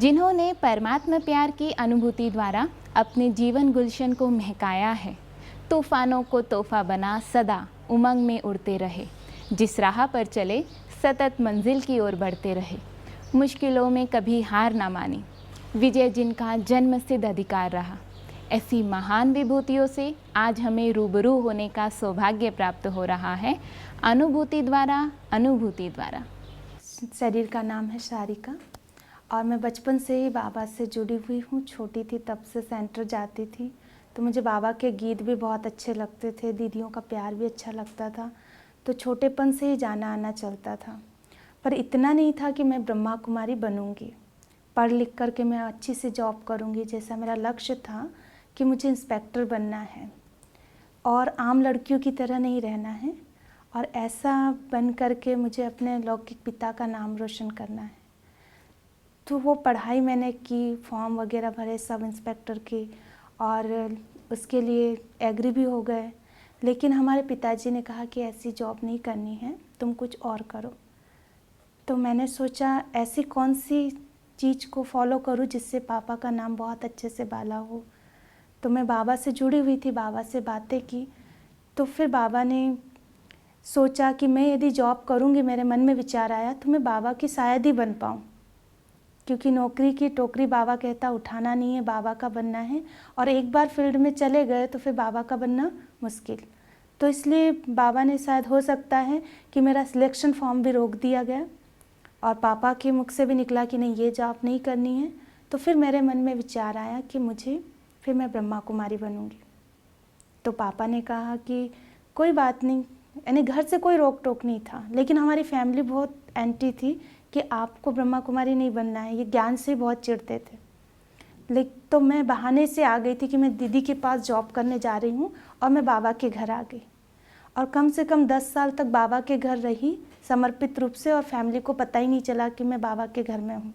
जिन्होंने परमात्मा प्यार की अनुभूति द्वारा अपने जीवन गुलशन को महकाया है। तूफानों को तोहफा बना सदा उमंग में उड़ते रहे, जिस राह पर चले सतत मंजिल की ओर बढ़ते रहे। मुश्किलों में कभी हार ना मानी, विजय जिनका जन्मसिद्ध अधिकार रहा। ऐसी महान विभूतियों से आज हमें रूबरू होने का सौभाग्य प्राप्त हो रहा है, अनुभूति द्वारा। शरीर का नाम है शारिका और मैं बचपन से ही बाबा से जुड़ी हुई हूँ। छोटी थी तब से सेंटर जाती थी, तो मुझे बाबा के गीत भी बहुत अच्छे लगते थे, दीदियों का प्यार भी अच्छा लगता था, तो छोटेपन से ही जाना आना चलता था। पर इतना नहीं था कि मैं ब्रह्मा कुमारी बनूंगी, पढ़ लिख करके मैं अच्छी सी जॉब करूंगी। जैसा मेरा लक्ष्य था कि मुझे इंस्पेक्टर बनना है और आम लड़कियों की तरह नहीं रहना है, और ऐसा बन करके मुझे अपने लौकिक पिता का नाम रोशन करना है। तो वो पढ़ाई मैंने की, फॉर्म वगैरह भरे सब इंस्पेक्टर की, और उसके लिए एग्री भी हो गए। लेकिन हमारे पिताजी ने कहा कि ऐसी जॉब नहीं करनी है, तुम कुछ और करो। तो मैंने सोचा ऐसी कौन सी चीज़ को फॉलो करूं जिससे पापा का नाम बहुत अच्छे से बाला हो। तो मैं बाबा से जुड़ी हुई थी, बाबा से बातें की, तो फिर बाबा ने सोचा कि मैं यदि जॉब करूंगी, मेरे मन में विचार आया तो मैं बाबा की शायद ही बन पाऊँ, क्योंकि नौकरी की टोकरी बाबा कहता उठाना नहीं है, बाबा का बनना है, और एक बार फील्ड में चले गए तो फिर बाबा का बनना मुश्किल। तो इसलिए बाबा ने शायद हो सकता है कि मेरा सिलेक्शन फॉर्म भी रोक दिया गया, और पापा के मुख से भी निकला कि नहीं ये जॉब नहीं करनी है। तो फिर मेरे मन में विचार आया कि फिर मैं ब्रह्मा कुमारी बनूंगी। तो पापा ने कहा कि कोई बात नहीं, यानी घर से कोई रोक टोक नहीं था, लेकिन हमारी फैमिली बहुत एंटी थी कि आपको ब्रह्मा कुमारी नहीं बनना है, ये ज्ञान से बहुत चिढ़ते थे। लेकिन तो मैं बहाने से आ गई थी कि मैं दीदी के पास जॉब करने जा रही हूँ, और मैं बाबा के घर आ गई, और कम से कम 10 साल तक बाबा के घर रही समर्पित रूप से, और फैमिली को पता ही नहीं चला कि मैं बाबा के घर में हूँ।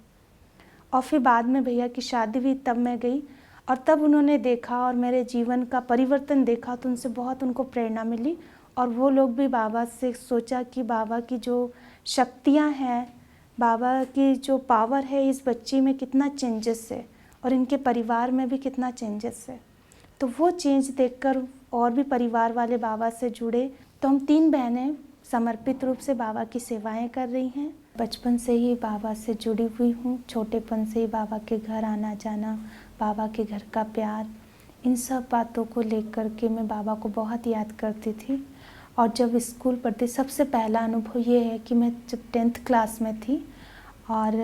और फिर बाद में भैया की शादी हुई, तब मैं गई, और तब उन्होंने देखा और मेरे जीवन का परिवर्तन देखा, तो उनसे बहुत उनको प्रेरणा मिली। और वो लोग भी बाबा से सोचा कि बाबा की जो शक्तियाँ हैं, बाबा की जो पावर है, इस बच्ची में कितना चेंजेस है, और इनके परिवार में भी कितना चेंजेस है। तो वो चेंज देखकर और भी परिवार वाले बाबा से जुड़े। तो हम 3 बहनें समर्पित रूप से बाबा की सेवाएं कर रही हैं। बचपन से ही बाबा से जुड़ी हुई हूँ, छोटेपन से ही बाबा के घर आना जाना, बाबा के घर का प्यार, इन सब बातों को लेकर के मैं बाबा को बहुत याद करती थी। और जब स्कूल पढ़ती, सबसे पहला अनुभव ये है कि मैं जब 10th क्लास में थी और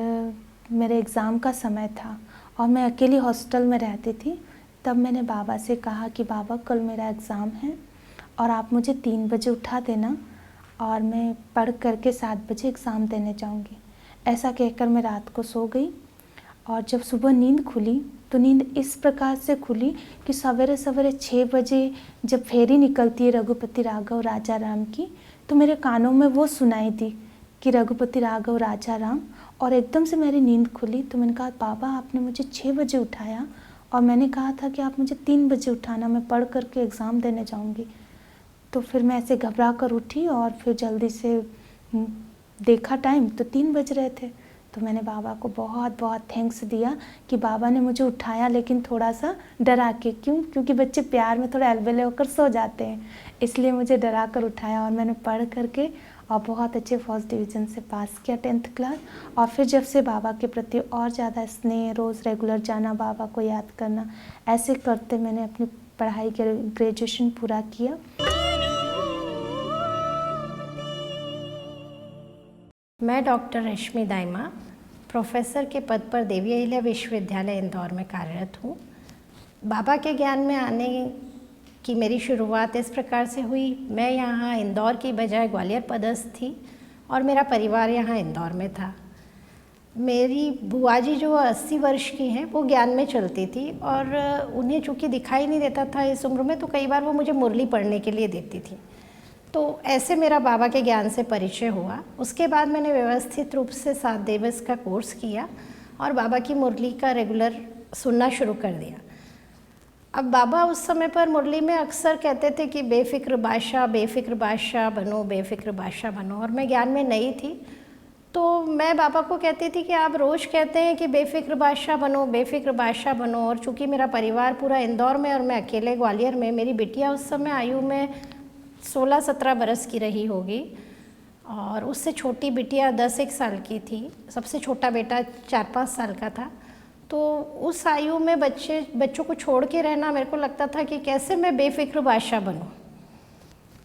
मेरे एग्ज़ाम का समय था और मैं अकेली हॉस्टल में रहती थी, तब मैंने बाबा से कहा कि बाबा कल मेरा एग्ज़ाम है और आप मुझे 3 बजे उठा देना, और मैं पढ़ करके 7 बजे एग्ज़ाम देने जाऊंगी। ऐसा कहकर मैं रात को सो गई, और जब सुबह नींद खुली तो नींद इस प्रकार से खुली कि सवेरे सवेरे 6 बजे जब फेरी निकलती है रघुपति राघव राजा राम की, तो मेरे कानों में वो सुनाई दी कि रघुपति राघव राजा राम, और एकदम से मेरी नींद खुली। तो मैंने कहा बाबा आपने मुझे 6 बजे उठाया और मैंने कहा था कि आप मुझे 3 बजे उठाना, मैं पढ़ करके एग्ज़ाम देने जाऊँगी। तो फिर मैं ऐसे घबरा कर उठी और फिर जल्दी से देखा टाइम तो 3 बज रहे थे। तो मैंने बाबा को बहुत बहुत थैंक्स दिया कि बाबा ने मुझे उठाया, लेकिन थोड़ा सा डरा के। क्योंकि बच्चे प्यार में थोड़ा अलबेले होकर सो जाते हैं, इसलिए मुझे डरा कर उठाया, और मैंने पढ़ करके और बहुत अच्छे फर्स्ट डिवीज़न से पास किया 10th क्लास। और फिर जब से बाबा के प्रति और ज़्यादा स्नेह, रोज़ रेगुलर जाना, बाबा को याद करना, ऐसे करते मैंने अपनी पढ़ाई के ग्रेजुएशन पूरा किया। मैं डॉक्टर रश्मि दाइमा प्रोफेसर के पद पर देवी अहिल्या विश्वविद्यालय इंदौर में कार्यरत हूँ। बाबा के ज्ञान में आने की मेरी शुरुआत इस प्रकार से हुई। मैं यहाँ इंदौर की बजाय ग्वालियर पदस्थ थी और मेरा परिवार यहाँ इंदौर में था। मेरी बुआ जी जो 80 वर्ष की हैं, वो ज्ञान में चलती थी, और उन्हें चूँकि दिखाई नहीं देता था इस उम्र में, तो कई बार वो मुझे मुरली पढ़ने के लिए देती थी। तो ऐसे मेरा बाबा के ज्ञान से परिचय हुआ। उसके बाद मैंने व्यवस्थित रूप से 7 दिवस का कोर्स किया और बाबा की मुरली का रेगुलर सुनना शुरू कर दिया। अब बाबा उस समय पर मुरली में अक्सर कहते थे कि बेफ़िक्र बादशाह बनो, बेफ़िक्र बादशाह बनो, और मैं ज्ञान में नई थी, तो मैं बाबा को कहती थी कि आप रोज़ कहते हैं कि बेफ़िक्र बादशाह बनो, बेफ़िक्र बादशाह बनो, और चूँकि मेरा परिवार पूरा इंदौर में और मैं अकेले ग्वालियर में, मेरी बिटिया उस समय आयु में 16-17 बरस की रही होगी और उससे छोटी बिटिया 10-1 साल की थी, सबसे छोटा बेटा 4-5 साल का था। तो उस आयु में बच्चों को छोड़ के रहना, मेरे को लगता था कि कैसे मैं बेफ़िक्र बादशाह बनूँ।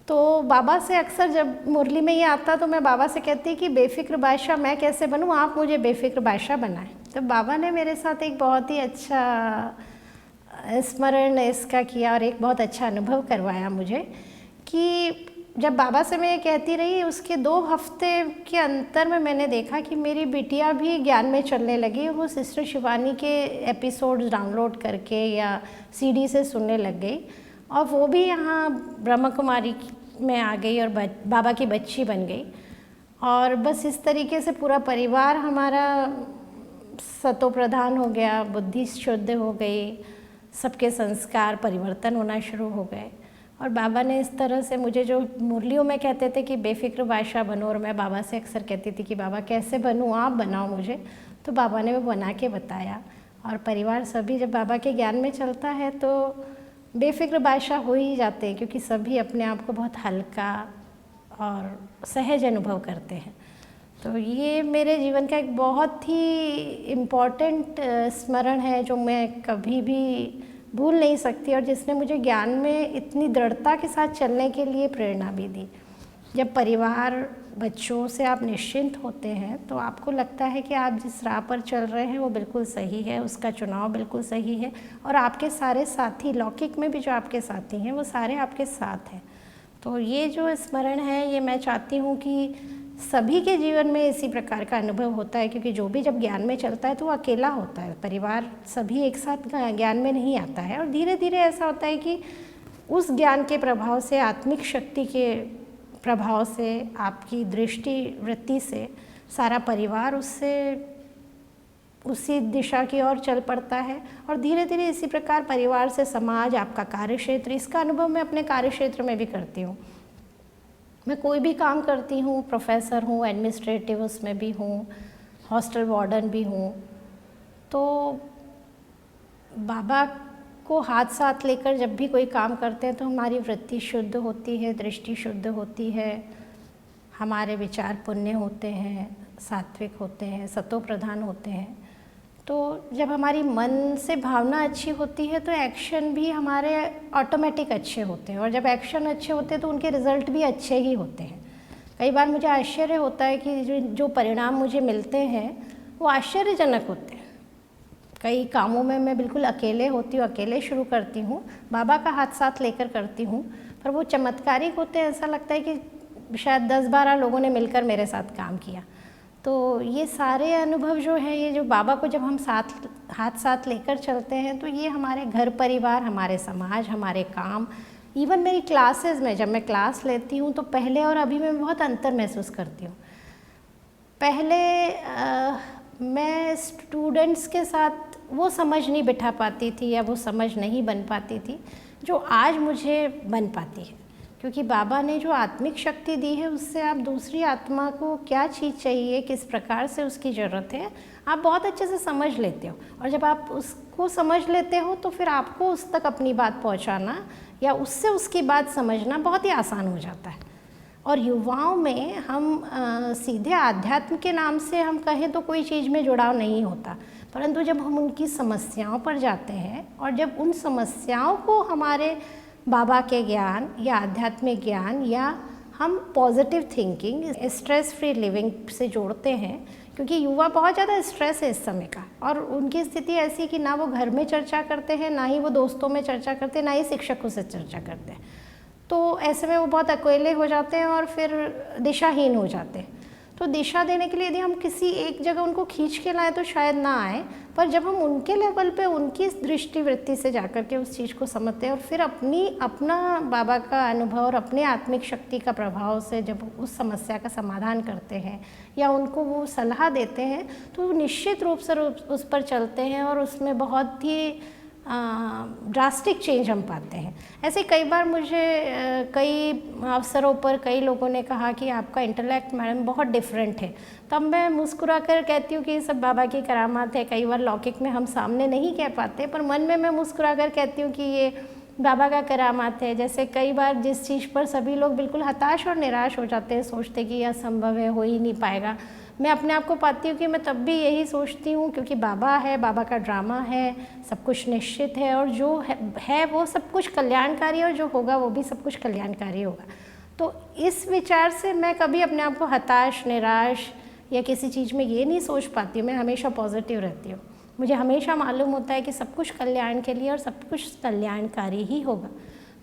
तो बाबा से अक्सर जब मुरली में ये आता तो मैं बाबा से कहती कि बेफ़िक्र बादशाह मैं कैसे बनूँ, आप मुझे बेफ़िक्र बादशाह बनाएं। तो बाबा ने मेरे साथ एक बहुत ही अच्छा स्मरण इसका किया और एक बहुत अच्छा अनुभव करवाया मुझे कि जब बाबा से मैं ये कहती रही, उसके 2 हफ्ते के अंतर में मैंने देखा कि मेरी बिटिया भी ज्ञान में चलने लगी। वो सिस्टर शिवानी के एपिसोड्स डाउनलोड करके या सीडी से सुनने लग गई और वो भी यहाँ ब्रह्मा कुमारी में आ गई और बाबा की बच्ची बन गई। और बस इस तरीके से पूरा परिवार हमारा सतो प्रधान हो गया, बुद्धि शुद्ध हो गई, सबके संस्कार परिवर्तन होना शुरू हो गए। और बाबा ने इस तरह से मुझे, जो मुरलियों में कहते थे कि बेफ़िक्र बादशाह बनो, और मैं बाबा से अक्सर कहती थी कि बाबा कैसे बनूँ, आप बनाओ मुझे, तो बाबा ने वो बना के बताया। और परिवार सभी जब बाबा के ज्ञान में चलता है तो बेफ़िक्र बादशाह हो ही जाते हैं, क्योंकि सभी अपने आप को बहुत हल्का और सहज अनुभव करते हैं। तो ये मेरे जीवन का एक बहुत ही इम्पॉर्टेंट स्मरण है जो मैं कभी भी भूल नहीं सकती और जिसने मुझे ज्ञान में इतनी दृढ़ता के साथ चलने के लिए प्रेरणा भी दी। जब परिवार बच्चों से आप निश्चिंत होते हैं तो आपको लगता है कि आप जिस राह पर चल रहे हैं वो बिल्कुल सही है, उसका चुनाव बिल्कुल सही है और आपके सारे साथी, लौकिक में भी जो आपके साथी हैं वो सारे आपके साथ हैं। तो ये जो स्मरण है ये मैं चाहती हूँ कि सभी के जीवन में इसी प्रकार का अनुभव होता है, क्योंकि जो भी जब ज्ञान में चलता है तो वो अकेला होता है, परिवार सभी एक साथ ज्ञान में नहीं आता है। और धीरे धीरे ऐसा होता है कि उस ज्ञान के प्रभाव से, आत्मिक शक्ति के प्रभाव से, आपकी दृष्टि वृत्ति से सारा परिवार उसी दिशा की ओर चल पड़ता है। और धीरे धीरे इसी प्रकार परिवार से समाज, आपका कार्यक्षेत्र, इसका अनुभव मैं अपने कार्यक्षेत्र में भी करती हूँ। मैं कोई भी काम करती हूँ, प्रोफेसर हूँ, एडमिनिस्ट्रेटिव उसमें भी हूँ, हॉस्टल वार्डन भी हूँ, तो बाबा को हाथ साथ लेकर जब भी कोई काम करते हैं तो हमारी वृत्ति शुद्ध होती है, दृष्टि शुद्ध होती है, हमारे विचार पुण्य होते हैं, सात्विक होते हैं, सतो प्रधान होते हैं। तो जब हमारी मन से भावना अच्छी होती है तो एक्शन भी हमारे ऑटोमेटिक अच्छे होते हैं, और जब एक्शन अच्छे होते हैं तो उनके रिज़ल्ट भी अच्छे ही होते हैं। कई बार मुझे आश्चर्य होता है कि जो परिणाम मुझे मिलते हैं वो आश्चर्यजनक होते हैं। कई कामों में मैं बिल्कुल अकेले होती हूँ, अकेले शुरू करती हूँ, बाबा का हाथ साथ लेकर करती हूँ, पर वो चमत्कारिक होते हैं। ऐसा लगता है कि शायद 10-12 लोगों ने मिलकर मेरे साथ काम किया। तो ये सारे अनुभव जो हैं, ये जो बाबा को जब हम हाथ साथ लेकर चलते हैं तो ये हमारे घर परिवार, हमारे समाज, हमारे काम, इवन मेरी क्लासेस में जब मैं क्लास लेती हूँ तो पहले और अभी मैं बहुत अंतर महसूस करती हूँ। पहले मैं स्टूडेंट्स के साथ वो समझ नहीं बिठा पाती थी या वो समझ नहीं बन पाती थी जो आज मुझे बन पाती है, क्योंकि बाबा ने जो आत्मिक शक्ति दी है उससे आप दूसरी आत्मा को क्या चीज़ चाहिए, किस प्रकार से उसकी ज़रूरत है, आप बहुत अच्छे से समझ लेते हो। और जब आप उसको समझ लेते हो तो फिर आपको उस तक अपनी बात पहुंचाना या उससे उसकी बात समझना बहुत ही आसान हो जाता है। और युवाओं में हम सीधे आध्यात्म के नाम से हम कहें तो कोई चीज़ में जुड़ाव नहीं होता, परंतु जब हम उनकी समस्याओं पर जाते हैं और जब उन समस्याओं को हमारे बाबा के ज्ञान या आध्यात्मिक ज्ञान या हम positive thinking, stress free living से जोड़ते हैं, क्योंकि युवा बहुत ज़्यादा स्ट्रेस है इस समय का, और उनकी स्थिति ऐसी कि ना वो घर में चर्चा करते हैं, ना ही वो दोस्तों में चर्चा करते हैं, ना ही शिक्षकों से चर्चा करते हैं। तो ऐसे में वो बहुत अकेले हो जाते हैं और फिर दिशाहीन हो जाते हैं। तो दिशा देने के लिए यदि हम किसी एक जगह उनको खींच के लाएं तो शायद ना आए, पर जब हम उनके लेवल पे उनकी दृष्टि वृत्ति से जाकर के उस चीज़ को समझते हैं और फिर अपना बाबा का अनुभव और अपने आत्मिक शक्ति का प्रभाव से जब उस समस्या का समाधान करते हैं या उनको वो सलाह देते हैं तो निश्चित रूप से उस पर चलते हैं और उसमें बहुत ही ड्रास्टिक चेंज हम पाते हैं। ऐसे कई बार मुझे कई अवसरों पर कई लोगों ने कहा कि आपका इंटेलेक्ट मैडम बहुत डिफरेंट है, तब मैं मुस्कुरा कर कहती हूँ कि ये सब बाबा की करामात है। कई बार लौकिक में हम सामने नहीं कह पाते, पर मन में मैं मुस्कुरा कर कहती हूँ कि ये बाबा का करामात है। जैसे कई बार जिस चीज़ पर सभी लोग बिल्कुल हताश और निराश हो जाते हैं, सोचते कि यह असंभव है, हो ही नहीं पाएगा, मैं अपने आप को पाती हूँ कि मैं तब भी यही सोचती हूँ, क्योंकि बाबा है, बाबा का ड्रामा है, सब कुछ निश्चित है, और जो है वो सब कुछ कल्याणकारी है, और जो होगा वो भी सब कुछ कल्याणकारी होगा। तो इस विचार से मैं कभी अपने आप को हताश, निराश या किसी चीज़ में ये नहीं सोच पाती हूँ। मैं हमेशा पॉजिटिव रहती हूँ। मुझे हमेशा मालूम होता है कि सब कुछ कल्याण के लिए और सब कुछ कल्याणकारी ही होगा।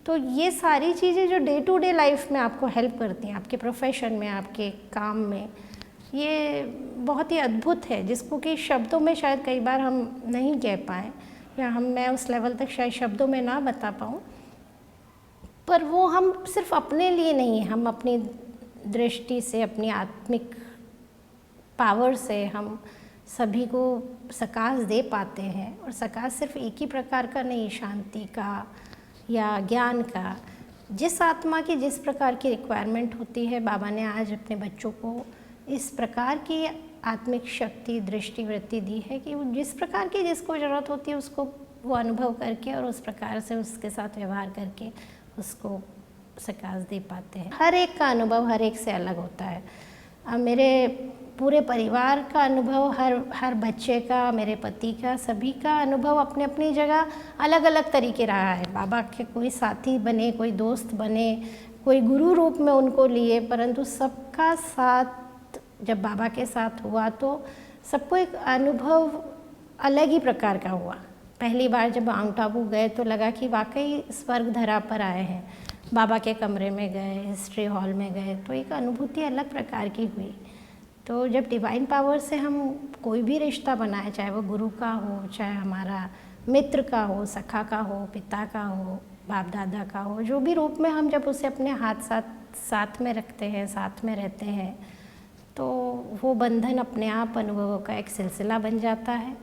तो ये सारी चीज़ें जो डे टू डे लाइफ में आपको हेल्प करती हैं, आपके प्रोफेशन में, आपके काम में, ये बहुत ही अद्भुत है, जिसको कि शब्दों में शायद कई बार हम नहीं कह पाएँ, या मैं उस लेवल तक शायद शब्दों में ना बता पाऊँ। पर वो हम सिर्फ अपने लिए नहीं, हम अपनी दृष्टि से, अपनी आत्मिक पावर से हम सभी को सकाश दे पाते हैं। और सकाश सिर्फ एक ही प्रकार का नहीं, शांति का या ज्ञान का। जिस आत्मा की जिस प्रकार की रिक्वायरमेंट होती है, बाबा ने आज अपने बच्चों को इस प्रकार की आत्मिक शक्ति, दृष्टि, वृत्ति दी है कि वो जिस प्रकार की जिसको ज़रूरत होती है उसको वो अनुभव करके और उस प्रकार से उसके साथ व्यवहार करके उसको सकाश दे पाते हैं। हर एक का अनुभव हर एक से अलग होता है। अब मेरे पूरे परिवार का अनुभव, हर बच्चे का, मेरे पति का, सभी का अनुभव अपने अपनी जगह अलग अलग तरीके रहा है। बाबा के कोई साथी बने, कोई दोस्त बने, कोई गुरु रूप में उनको लिए, परंतु सबका साथ जब बाबा के साथ हुआ तो सबको एक अनुभव अलग ही प्रकार का हुआ। पहली बार जब माउंट आबू गए तो लगा कि वाकई स्वर्ग धरा पर आए हैं। बाबा के कमरे में गए, हिस्ट्री हॉल में गए, तो एक अनुभूति अलग प्रकार की हुई। तो जब डिवाइन पावर से हम कोई भी रिश्ता बनाए, चाहे वो गुरु का हो, चाहे हमारा मित्र का हो, सखा का हो, पिता का हो, बाप दादा का हो, जो भी रूप में हम जब उसे अपने साथ में रखते हैं, साथ में रहते हैं, तो वो बंधन अपने आप अनुभवों का एक सिलसिला बन जाता है।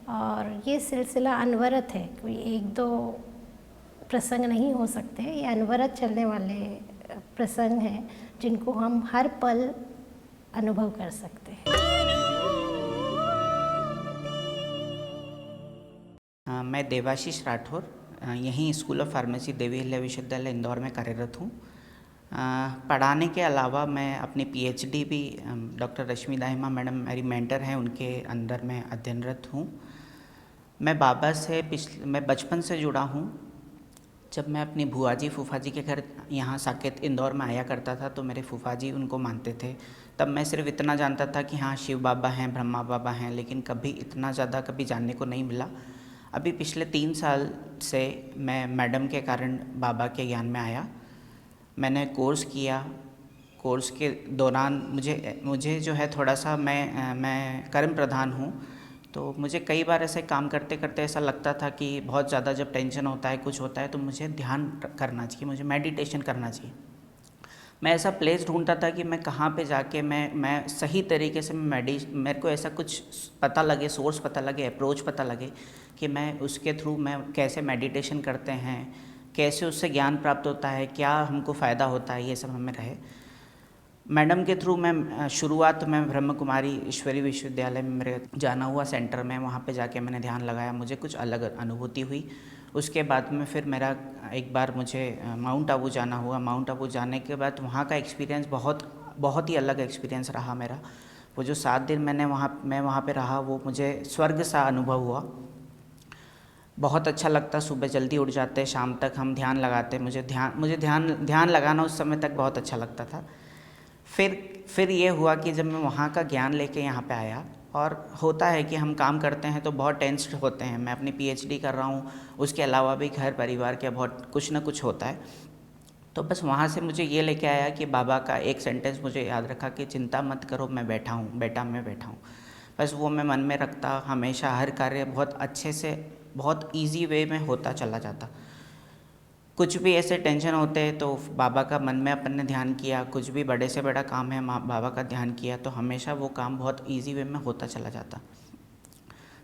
और ये सिलसिला अनवरत है, कोई एक दो प्रसंग नहीं हो सकते, ये अनवरत चलने वाले प्रसंग हैं जिनको हम हर पल अनुभव कर सकते हैं। मैं देवाशीष राठौर यहीं school of pharmacy Devi Ahilya विश्वविद्यालय इंदौर में कार्यरत हूँ। पढ़ाने के अलावा मैं अपनी पीएचडी भी डॉक्टर रश्मि दाहिमा मैडम मेरी मेंटर हैं, उनके अंदर मैं अध्ययनरत हूँ। मैं बाबा से मैं बचपन से जुड़ा हूँ। जब मैं अपनी बुआ जी, फूफा जी के घर यहाँ साकेत इंदौर में आया करता था तो मेरे फूफा जी उनको मानते थे। तब मैं सिर्फ इतना जानता था कि हाँ शिव बाबा हैं, ब्रह्मा बाबा हैं, लेकिन कभी इतना ज़्यादा कभी जानने को नहीं मिला। अभी पिछले 3 साल से मैं मैडम के कारण बाबा के ज्ञान में आया। मैंने कोर्स किया। कोर्स के दौरान मुझे जो है थोड़ा सा मैं कर्म प्रधान हूँ, तो मुझे कई बार ऐसे काम करते करते ऐसा लगता था कि बहुत ज़्यादा जब टेंशन होता है, कुछ होता है, तो मुझे ध्यान करना चाहिए, मुझे मेडिटेशन करना चाहिए। मैं ऐसा प्लेस ढूंढता था कि मैं कहाँ पे जाके मैं सही तरीके से मेरे को ऐसा कुछ पता लगे, सोर्स पता लगे, अप्रोच पता लगे कि मैं उसके थ्रू मैं कैसे मेडिटेशन करते हैं, कैसे उससे ज्ञान प्राप्त होता है, क्या हमको फ़ायदा होता है, ये सब हमें रहे। मैडम के थ्रू मैं शुरुआत में ब्रह्म कुमारी ईश्वरी विश्वविद्यालय में मेरे जाना हुआ सेंटर में, वहाँ पे जाके मैंने ध्यान लगाया, मुझे कुछ अलग अनुभूति हुई। उसके बाद में फिर मेरा एक बार मुझे माउंट आबू जाना हुआ। माउंट आबू जाने के बाद वहाँ का एक्सपीरियंस बहुत ही अलग एक्सपीरियंस रहा मेरा। वो जो 7 दिन मैं वहाँ पे रहा, वो मुझे स्वर्ग सा अनुभव हुआ। बहुत अच्छा लगता, सुबह जल्दी उठ जाते, शाम तक हम ध्यान लगाते। मुझे ध्यान लगाना उस समय तक बहुत अच्छा लगता था। फिर ये हुआ कि जब मैं वहाँ का ज्ञान लेके यहाँ पे आया, और होता है कि हम काम करते हैं तो बहुत टेंस्ड होते हैं। मैं अपनी पीएचडी कर रहा हूँ, उसके अलावा भी घर परिवार के बहुत कुछ ना कुछ होता है। तो बस वहाँ से मुझे ये लेके आया कि बाबा का एक सेंटेंस मुझे याद रखा कि चिंता मत करो, मैं बैठा हूँ बेटा, मैं बैठा हूँ। बस वो मैं मन में रखता, हमेशा हर कार्य बहुत अच्छे से, बहुत ईजी वे में होता चला जाता। कुछ भी ऐसे टेंशन होते तो बाबा का मन में अपन ने ध्यान किया, कुछ भी बड़े से बड़ा काम है बाबा का ध्यान किया, तो हमेशा वो काम बहुत इजी वे में होता चला जाता।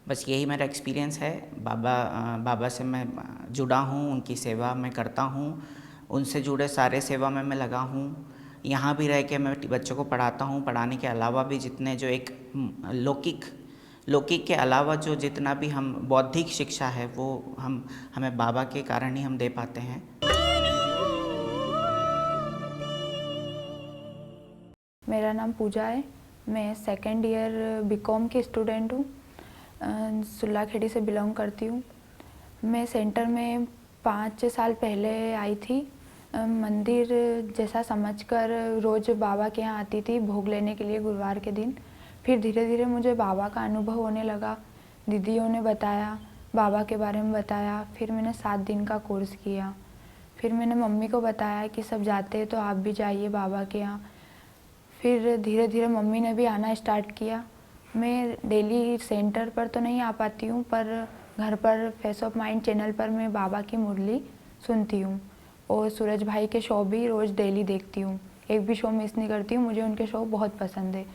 बस यही मेरा एक्सपीरियंस है। बाबा से मैं जुड़ा हूँ, उनकी सेवा मैं करता हूँ, उनसे जुड़े सारे सेवा में मैं लगा हूँ। यहाँ भी रह के मैं बच्चों को पढ़ाता हूँ। पढ़ाने के अलावा भी जितने जो एक लौकिक के अलावा जो जितना भी हम बौद्धिक शिक्षा है वो हमें बाबा के कारण ही हम दे पाते हैं। मेरा नाम पूजा है। मैं सेकेंड ईयर बीकॉम की स्टूडेंट हूँ। सुल्लाखेड़ी से बिलोंग करती हूँ। मैं सेंटर में 5 साल पहले आई थी। मंदिर जैसा समझकर रोज़ बाबा के यहाँ आती थी भोग लेने के लिए गुरुवार के दिन। फिर धीरे धीरे मुझे बाबा का अनुभव होने लगा। दीदियों ने बताया, बाबा के बारे में बताया। फिर मैंने 7 दिन का कोर्स किया। फिर मैंने मम्मी को बताया कि सब जाते हैं तो आप भी जाइए बाबा के यहाँ। फिर धीरे धीरे मम्मी ने भी आना स्टार्ट किया। मैं डेली सेंटर पर तो नहीं आ पाती हूँ, पर घर पर फेस ऑफ माइंड चैनल पर मैं बाबा की मुरली सुनती हूँ और सूरज भाई के शो भी रोज़ डेली देखती हूँ। एक भी शो मिस नहीं करती हूँ। मुझे उनके शो बहुत पसंद है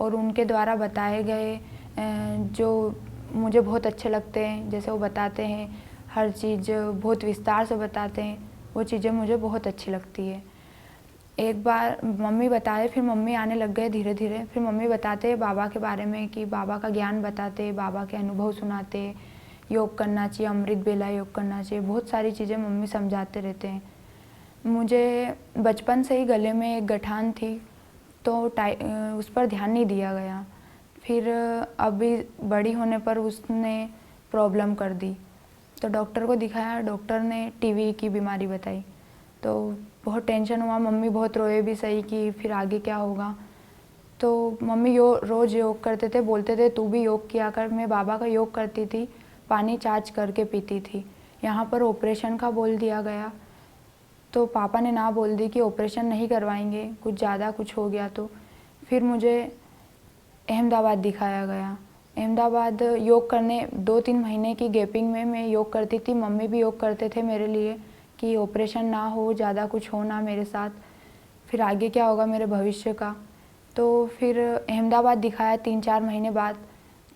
और उनके द्वारा बताए गए जो मुझे बहुत अच्छे लगते हैं, जैसे वो बताते हैं हर चीज़ बहुत विस्तार से बताते हैं, वो चीज़ें मुझे बहुत अच्छी लगती है। एक बार मम्मी बताए, फिर मम्मी आने लग गए धीरे धीरे। फिर मम्मी बताते बाबा के बारे में कि बाबा का ज्ञान बताते, बाबा के अनुभव सुनाते, योग करना चाहिए, अमृत बेला योग करना चाहिए, बहुत सारी चीज़ें मम्मी समझाते रहते हैं। मुझे बचपन से ही गले में एक गठान थी तो उस पर ध्यान नहीं दिया गया। फिर अभी बड़ी होने पर उसने प्रॉब्लम कर दी तो डॉक्टर को दिखाया। डॉक्टर ने टीबी की बीमारी बताई तो बहुत टेंशन हुआ। मम्मी बहुत रोए भी सही कि फिर आगे क्या होगा। तो मम्मी रोज़ योग करते थे, बोलते थे तू भी योग किया कर। मैं बाबा का योग करती थी, पानी चार्ज करके पीती थी। यहाँ पर ऑपरेशन का बोल दिया गया तो पापा ने ना बोल दी कि ऑपरेशन नहीं करवाएंगे, कुछ ज़्यादा कुछ हो गया तो। फिर मुझे अहमदाबाद दिखाया गया। अहमदाबाद योग करने 2-3 महीने की गैपिंग में मैं योग करती थी। मम्मी भी योग करते थे मेरे लिए कि ऑपरेशन ना हो, ज़्यादा कुछ हो ना मेरे साथ, फिर आगे क्या होगा मेरे भविष्य का। तो फिर अहमदाबाद दिखाया 3-4 महीने बाद।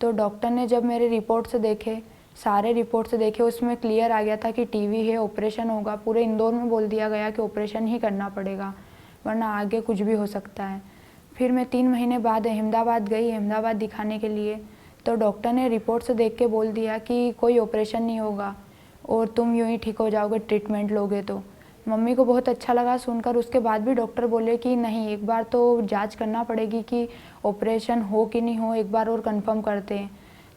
तो डॉक्टर ने जब मेरे रिपोर्ट्स देखे, सारे रिपोर्ट्स देखे, उसमें क्लियर आ गया था कि टीबी है, ऑपरेशन होगा। पूरे इंदौर में बोल दिया गया कि ऑपरेशन ही करना पड़ेगा वरना आगे कुछ भी हो सकता है। फिर मैं 3 महीने बाद अहमदाबाद गई, अहमदाबाद दिखाने के लिए। तो डॉक्टर ने रिपोर्ट्स देख के बोल दिया कि कोई ऑपरेशन नहीं होगा और तुम यूँ ही ठीक हो जाओगे ट्रीटमेंट लोगे तो। मम्मी को बहुत अच्छा लगा सुनकर। उसके बाद भी डॉक्टर बोले कि नहीं, एक बार तो जांच करना पड़ेगी कि ऑपरेशन हो कि नहीं हो, एक बार और कंफर्म करते हैं।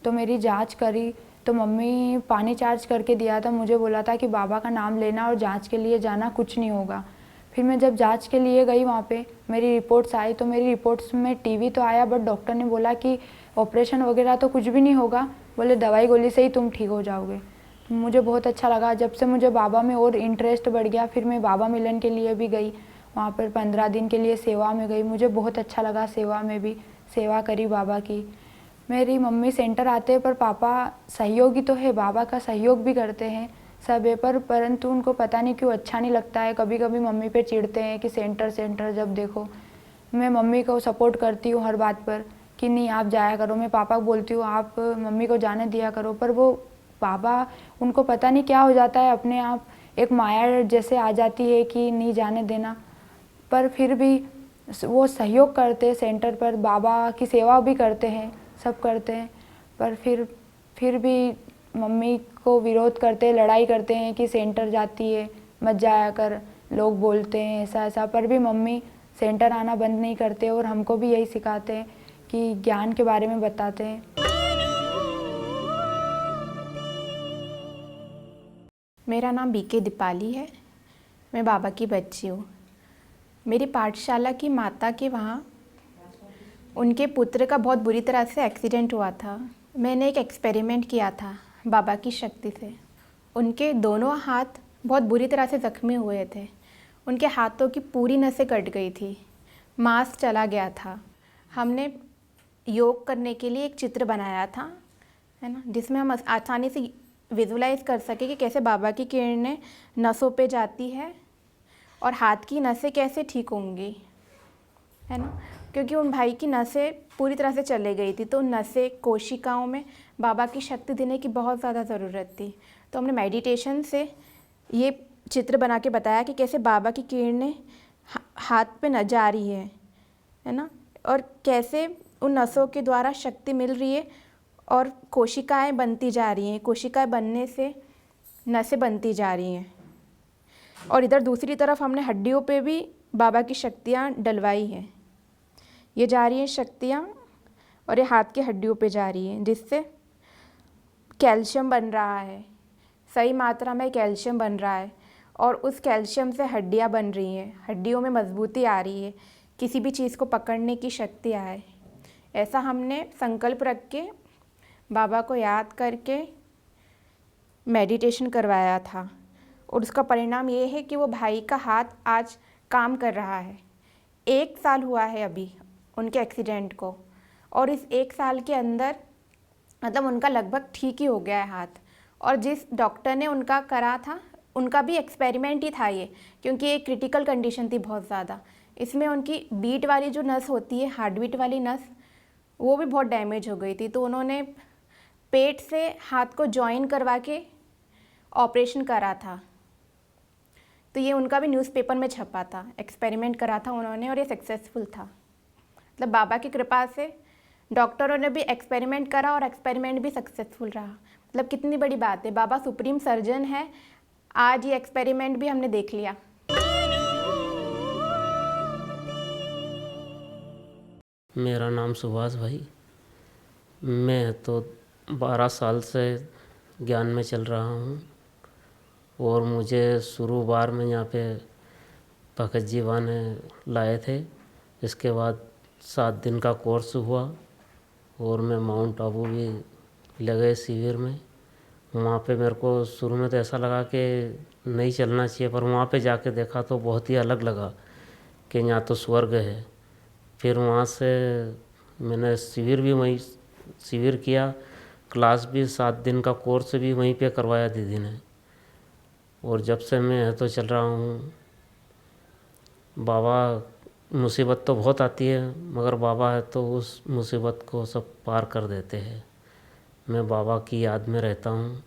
तो मेरी जांच करी तो मम्मी पानी चार्ज करके दिया था, मुझे बोला था कि बाबा का नाम लेना और जांच के लिए जाना, कुछ नहीं होगा। फिर मैं जब जांच के लिए गई वहाँ पे, मेरी रिपोर्ट्स आई तो मेरी रिपोर्ट्स में टीबी तो आया, बट डॉक्टर ने बोला कि ऑपरेशन वगैरह तो कुछ भी नहीं होगा, बोले दवाई गोली से ही तुम ठीक हो जाओगे। मुझे बहुत अच्छा लगा। जब से मुझे बाबा में और इंटरेस्ट बढ़ गया। फिर मैं बाबा मिलन के लिए भी गई, वहाँ पर 15 दिन के लिए सेवा में गई। मुझे बहुत अच्छा लगा, सेवा में भी सेवा करी बाबा की। मेरी मम्मी सेंटर आते हैं पर पापा सहयोगी तो है, बाबा का सहयोग भी करते हैं सब है, परंतु उनको पता नहीं क्यों अच्छा नहीं लगता है। कभी कभी मम्मी पे चिढ़ते हैं कि सेंटर जब देखो। मैं मम्मी को सपोर्ट करती हूँ हर बात पर कि नहीं आप जाया करो। मैं पापा को बोलती हूँ आप मम्मी को जाने दिया करो, पर वो बाबा, उनको पता नहीं क्या हो जाता है, अपने आप एक माया जैसे आ जाती है कि नहीं जाने देना। पर फिर भी वो सहयोग करते हैं सेंटर पर, बाबा की सेवा भी करते हैं, सब करते हैं। पर फिर भी मम्मी को विरोध करते हैं, लड़ाई करते हैं कि सेंटर जाती है मत जाया कर, लोग बोलते हैं ऐसा ऐसा। पर भी मम्मी सेंटर आना बंद नहीं करते और हमको भी यही सिखाते हैं कि ज्ञान के बारे में बताते हैं। मेरा नाम बीके दीपाली है। मैं बाबा की बच्ची हूँ। मेरी पाठशाला की माता के वहाँ उनके पुत्र का बहुत बुरी तरह से एक्सीडेंट हुआ था। मैंने एक एक्सपेरिमेंट किया था बाबा की शक्ति से। उनके दोनों हाथ बहुत बुरी तरह से ज़ख्मी हुए थे। उनके हाथों की पूरी नसें कट गई थी, मांस चला गया था। हमने योग करने के लिए एक चित्र बनाया था, है ना, जिसमें हम आसानी से विजुलाइज कर सके कि कैसे बाबा की किरणें नसों पे जाती है और हाथ की नसें कैसे ठीक होंगी, है ना। क्योंकि उन भाई की नसें पूरी तरह से चले गई थी, तो उन नसें कोशिकाओं में बाबा की शक्ति देने की बहुत ज़्यादा ज़रूरत थी। तो हमने मेडिटेशन से ये चित्र बना के बताया कि कैसे बाबा की किरणें हाथ पे न जा रही है ना, और कैसे उन नसों के द्वारा शक्ति मिल रही है और कोशिकाएं बनती जा रही हैं, कोशिकाएं बनने से नसें बनती जा रही हैं। और इधर दूसरी तरफ हमने हड्डियों पे भी बाबा की शक्तियाँ डलवाई हैं। ये जा रही हैं शक्तियाँ और ये हाथ की हड्डियों पे जा रही हैं, जिससे कैल्शियम बन रहा है, सही मात्रा में कैल्शियम बन रहा है और उस कैल्शियम से हड्डियाँ बन रही हैं, हड्डियों में मजबूती आ रही है, किसी भी चीज़ को पकड़ने की शक्ति आए। ऐसा हमने संकल्प रख के बाबा को याद करके मेडिटेशन करवाया था और उसका परिणाम ये है कि वो भाई का हाथ आज काम कर रहा है। 1 साल हुआ है अभी उनके एक्सीडेंट को, और इस 1 साल के अंदर मतलब उनका लगभग ठीक ही हो गया है हाथ। और जिस डॉक्टर ने उनका करा था उनका भी एक्सपेरिमेंट ही था ये, क्योंकि एक क्रिटिकल कंडीशन थी बहुत ज़्यादा। इसमें उनकी बीट वाली जो नस होती है, हार्ट बीट वाली नस, वो भी बहुत डैमेज हो गई थी। तो उन्होंने पेट से हाथ को जॉइन करवा के ऑपरेशन करा था। तो ये उनका भी न्यूज़पेपर में छपा था, एक्सपेरिमेंट करा था उन्होंने और ये सक्सेसफुल था। मतलब बाबा की कृपा से डॉक्टरों ने भी एक्सपेरिमेंट करा और एक्सपेरिमेंट भी सक्सेसफुल रहा। मतलब कितनी बड़ी बात है, बाबा सुप्रीम सर्जन है, आज ये एक्सपेरिमेंट भी हमने देख लिया। मेरा नाम सुभाष भाई। मैं तो 12 साल से ज्ञान में चल रहा हूँ और मुझे शुरू बार में यहाँ पे भगत जीवा ने लाए थे। इसके बाद 7 दिन का कोर्स हुआ और मैं माउंट आबू भी लगे शिविर में। वहाँ पे मेरे को शुरू में तो ऐसा लगा कि नहीं चलना चाहिए, पर वहाँ पे जाके देखा तो बहुत ही अलग लगा कि यहाँ तो स्वर्ग है। फिर वहाँ से मैंने शिविर किया, क्लास भी 7 दिन का कोर्स भी वहीं पे करवाया दीदी ने। और जब से मैं तो चल रहा हूँ। बाबा, मुसीबत तो बहुत आती है मगर बाबा है तो उस मुसीबत को सब पार कर देते हैं। मैं बाबा की याद में रहता हूँ।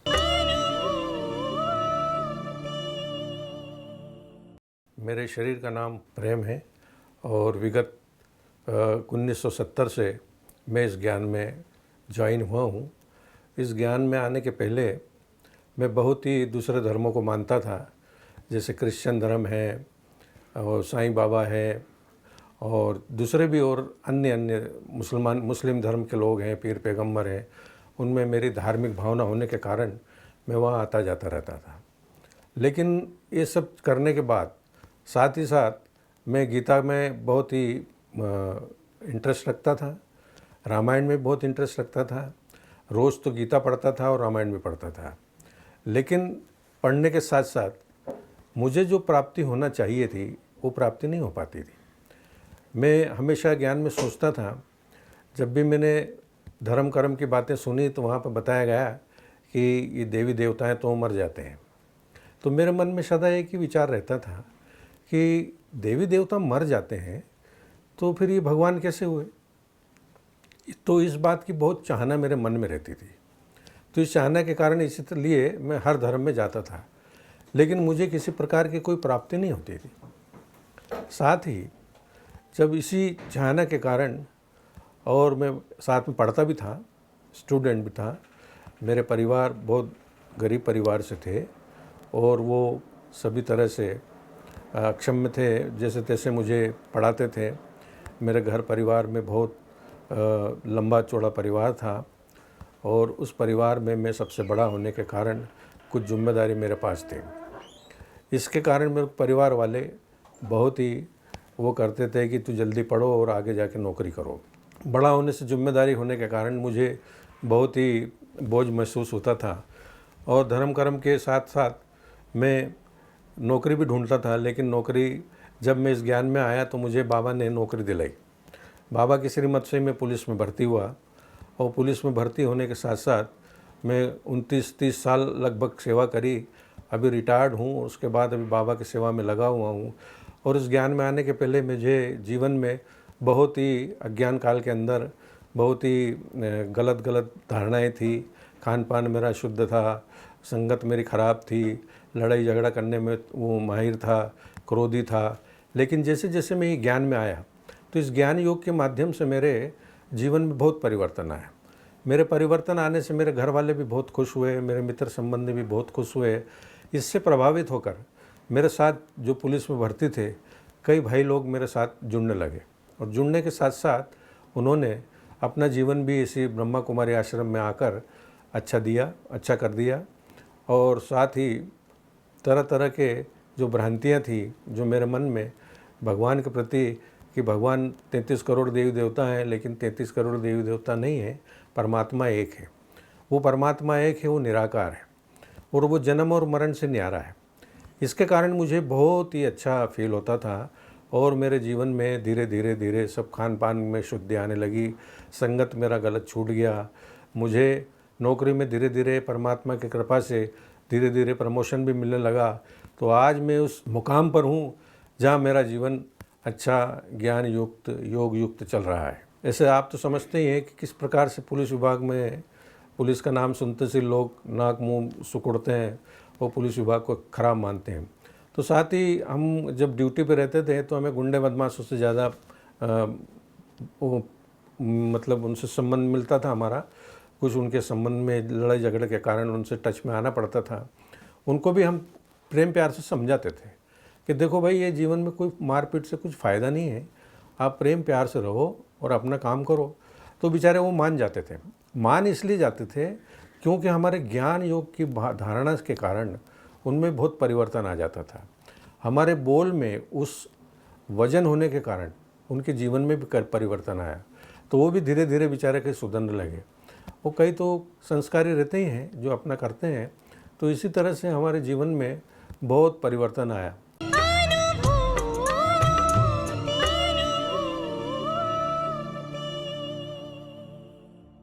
मेरे शरीर का नाम प्रेम है और विगत 1970 से मैं इस ज्ञान में ज्वाइन हुआ हूँ। इस ज्ञान में आने के पहले मैं बहुत ही दूसरे धर्मों को मानता था, जैसे क्रिश्चियन धर्म है और साईं बाबा है और दूसरे भी और अन्य मुस्लिम धर्म के लोग हैं, पीर पैगम्बर हैं। उनमें मेरी धार्मिक भावना होने के कारण मैं वहाँ आता जाता रहता था। लेकिन ये सब करने के बाद साथ ही साथ मैं गीता में बहुत ही इंटरेस्ट रखता था, रामायण में बहुत इंटरेस्ट रखता था। रोज़ तो गीता पढ़ता था और रामायण भी पढ़ता था। लेकिन पढ़ने के साथ साथ मुझे जो प्राप्ति होना चाहिए थी वो प्राप्ति नहीं हो पाती थी। मैं हमेशा ज्ञान में सोचता था, जब भी मैंने धर्म कर्म की बातें सुनी तो वहाँ पर बताया गया कि ये देवी देवता हैं तो मर जाते हैं। तो मेरे मन में सदा एक ही विचार रहता था कि देवी देवता मर जाते हैं तो फिर ये भगवान कैसे हुए। तो इस बात की बहुत चाहना मेरे मन में रहती थी। तो इस चाहना के कारण इसलिए मैं हर धर्म में जाता था, लेकिन मुझे किसी प्रकार की कोई प्राप्ति नहीं होती थी। साथ ही जब इसी चाहना के कारण, और मैं साथ में पढ़ता भी था, स्टूडेंट भी था, मेरे परिवार बहुत गरीब परिवार से थे और वो सभी तरह से अक्षम थे, जैसे तैसे मुझे पढ़ाते थे। मेरे घर परिवार में बहुत लंबा चौड़ा परिवार था और उस परिवार में मैं सबसे बड़ा होने के कारण कुछ जिम्मेदारी मेरे पास थी। इसके कारण मेरे परिवार वाले बहुत ही वो करते थे कि तू जल्दी पढ़ो और आगे जाके नौकरी करो। बड़ा होने से जिम्मेदारी होने के कारण मुझे बहुत ही बोझ महसूस होता था और धर्म कर्म के साथ साथ मैं नौकरी भी ढूंढता था। लेकिन नौकरी, जब मैं इस ज्ञान में आया तो मुझे बाबा ने नौकरी दिलाई। बाबा की श्रीमत से मैं पुलिस में भर्ती हुआ और पुलिस में भर्ती होने के साथ साथ मैं 29-30 साल लगभग सेवा करी। अभी रिटायर्ड हूँ, उसके बाद अभी बाबा की सेवा में लगा हुआ हूँ। और इस ज्ञान में आने के पहले मुझे जीवन में बहुत ही अज्ञान काल के अंदर बहुत ही गलत गलत धारणाएं थी। खान पान मेरा शुद्ध था, संगत मेरी ख़राब थी, लड़ाई झगड़ा करने में वो माहिर था, क्रोधी था। लेकिन जैसे जैसे मैं ये ज्ञान में आया तो इस ज्ञान योग के माध्यम से मेरे जीवन में बहुत परिवर्तन आया। मेरे परिवर्तन आने से मेरे घर वाले भी बहुत खुश हुए, मेरे मित्र संबंधी भी बहुत खुश हुए। इससे प्रभावित होकर मेरे साथ जो पुलिस में भर्ती थे कई भाई लोग मेरे साथ जुड़ने लगे, और जुड़ने के साथ साथ उन्होंने अपना जीवन भी इसी ब्रह्मा कुमारी आश्रम में आकर अच्छा कर दिया। और साथ ही तरह तरह के जो भ्रांतियाँ थी जो मेरे मन में भगवान के प्रति कि भगवान 33 करोड़ देवी देवता हैं, लेकिन 33 करोड़ देवी देवता नहीं है, परमात्मा एक है। वो परमात्मा एक है, वो निराकार है और वो जन्म और मरण से न्यारा है। इसके कारण मुझे बहुत ही अच्छा फील होता था और मेरे जीवन में धीरे धीरे सब खान पान में शुद्धि आने लगी, संगत मेरा गलत छूट गया। मुझे नौकरी में धीरे धीरे परमात्मा की कृपा से धीरे धीरे प्रमोशन भी मिलने लगा। तो आज मैं उस मुकाम पर हूँ जहाँ मेरा जीवन अच्छा ज्ञान युक्त योग युक्त चल रहा है। ऐसे आप तो समझते ही हैं कि किस प्रकार से पुलिस विभाग में पुलिस का नाम सुनते से लोग नाक मुंह सिकुड़ते हैं और पुलिस विभाग को खराब मानते हैं। तो साथ ही हम जब ड्यूटी पे रहते थे तो हमें गुंडे बदमाशों से ज़्यादा मतलब उनसे संबंध मिलता था हमारा। कुछ उनके संबंध में लड़ाई झगड़े के कारण उनसे टच में आना पड़ता था। उनको भी हम प्रेम प्यार से समझाते थे कि देखो भाई, ये जीवन में कोई मारपीट से कुछ फ़ायदा नहीं है, आप प्रेम प्यार से रहो और अपना काम करो। तो बेचारे वो मान जाते थे। मान इसलिए जाते थे क्योंकि हमारे ज्ञान योग की धारणा के कारण उनमें बहुत परिवर्तन आ जाता था। हमारे बोल में उस वजन होने के कारण उनके जीवन में भी परिवर्तन आया। तो वो भी धीरे धीरे बेचारे के सुधरने लगे। वो कई तो संस्कारी रहते ही हैं जो अपना करते हैं। तो इसी तरह से हमारे जीवन में बहुत परिवर्तन आया।